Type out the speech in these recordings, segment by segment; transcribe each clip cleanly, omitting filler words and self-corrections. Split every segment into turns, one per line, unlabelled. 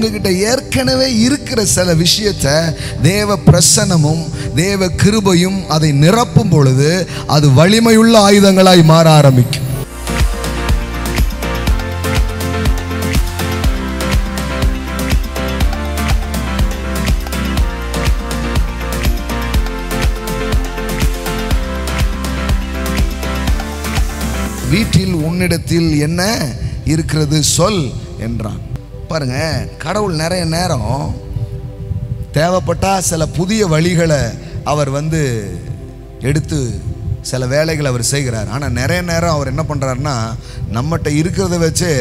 உங்ககிட்ட ஏற்கனவே இருக்கிற சில விஷயத்தை தேவ பிரசன்னமும் தேவ கிருபையும் அதை நிரப்பும் பொழுது அது வலிமையுள்ள ஆயுதங்களாய் மாற ஆரம்பிக்கும். வீட்டில் உன்னிடத்தில் என்ன இருக்கிறது சொல் என்றான். பாருங்க, கடவுள் நிறைய நேரம் தேவைப்பட்டா சில புதிய வழிகளை அவர் எடுத்து சில வேலைகளை அவர் செய்கிறார். ஆனால் நிறைய நேரம் அவர் என்ன பண்ணுறாருன்னா நம்மகிட்ட இருக்கிறத வச்சே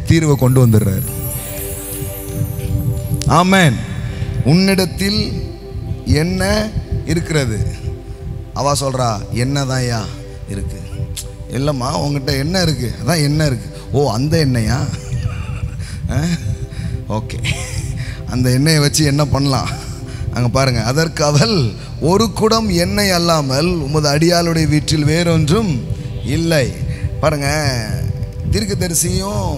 தீர்வை கொண்டு வந்துடுறார். ஆமென். உன்னிடத்தில் என்ன இருக்கிறது? அவ சொல்றா, என்னதான்யா இருக்கு? இல்லைம்மா, உங்ககிட்ட என்ன இருக்கு? அதான் என்ன இருக்கு? ஓ, அந்த எண்ணெயா? ஓகே, அந்த எண்ணெயை வச்சு என்ன பண்ணலாம்? அங்கே பாருங்க, அதற்கு அவள், ஒரு குடம் எண்ணெய் அல்லாமல் உமது அடியாளுடைய வீட்டில் வேறொன்றும் இல்லை. பாருங்க, தீர்க்கதரிசியும்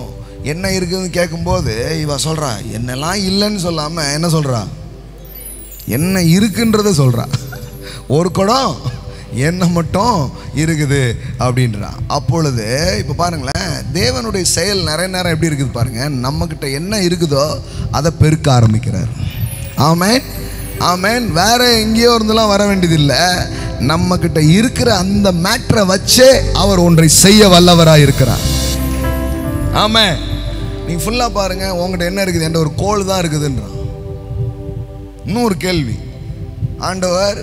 என்ன இருக்குதுன்னு கேட்கும்போது இவ சொல்றா, என்னெல்லாம் இல்லைன்னு சொல்லாமல் என்ன சொல்றா? என்ன இருக்குன்றத சொல்றா. ஒரு குடம் என்ன மட்டும் இருக்குது அப்படின்றான். அப்பொழுது இப்போ பாருங்களேன், தேவனுடைய செயல் நிறைய நேரம் எப்படி இருக்குது பாருங்க. நம்மக்கிட்ட என்ன இருக்குதோ அதை பெருக்க ஆரம்பிக்கிறார். ஆமென், ஆமென். வேற எங்கேயோ இருந்தெல்லாம் வர வேண்டியதில்லை. நம்மக்கிட்ட இருக்கிற அந்த மேட்டரை வச்சே அவர் ஒன்றை செய்ய வல்லவராக இருக்கிறார். ஆமென். நீங்க ஃபுல்லாக பாருங்க, உங்ககிட்ட என்ன இருக்குது? என்ற ஒரு கோல் தான் இருக்குதுன்றான். இன்னொரு கேள்வி, ஆண்டவர்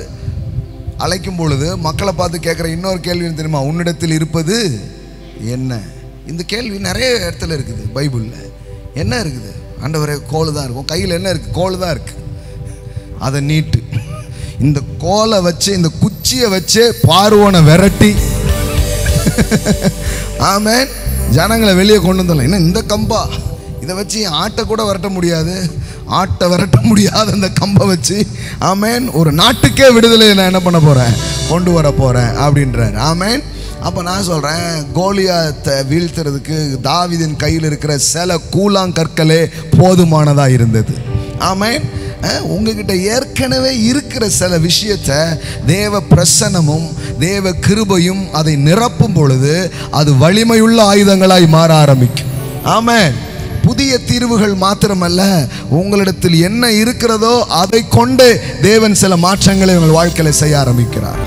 அழைக்கும் பொழுது மக்களை பார்த்து கேட்குற இன்னொரு கேள்வி தெரியுமா? உன்னிடத்தில் இருப்பது என்ன? இந்த கேள்வி நிறைய இடத்துல இருக்குது பைபிளில். என்ன இருக்குது? ஆண்டவரே, கோல் தான் இருக்கும். கையில் என்ன இருக்குது? கோல் தான் இருக்குது. அதை நீட்டு. இந்த கோலை வச்சு, இந்த குச்சியை வச்சு பார்வோனை விரட்டி ஆமென் ஜனங்களை வெளியே கொண்டு வந்துடலாம். என்ன இந்த கம்பா? இதை வச்சு ஆட்டை கூட விரட்ட முடியாது. ஆட்டை விரட்ட முடியாத அந்த கம்பை வச்சு ஆமென் ஒரு நாட்டுக்கே விடுதலை நான் என்ன பண்ண போகிறேன்? கொண்டு வர போகிறேன் அப்படின்றார். ஆமென். அப்போ நான் சொல்கிறேன், கோலியாத்தை வீழ்த்துறதுக்கு தாவீதின் கையில் இருக்கிற சில கூழாங்கற்களே போதுமானதாக இருந்தது. ஆமென். உங்ககிட்ட ஏற்கனவே இருக்கிற சில விஷயத்தை தேவ பிரசன்னமும் தேவ கிருபையும் அதை நிரப்பும் பொழுது அது வலிமையுள்ள ஆயுதங்களாய் மாற ஆரம்பிக்கும். ஆமென். புதிய தீர்வுகள் மாத்திரமல்ல, உங்களிடத்தில் என்ன இருக்கிறதோ அதை கொண்டு தேவன் சில மாற்றங்களை உங்கள் வாழ்க்கையில செய்ய ஆரம்பிக்கிறார்.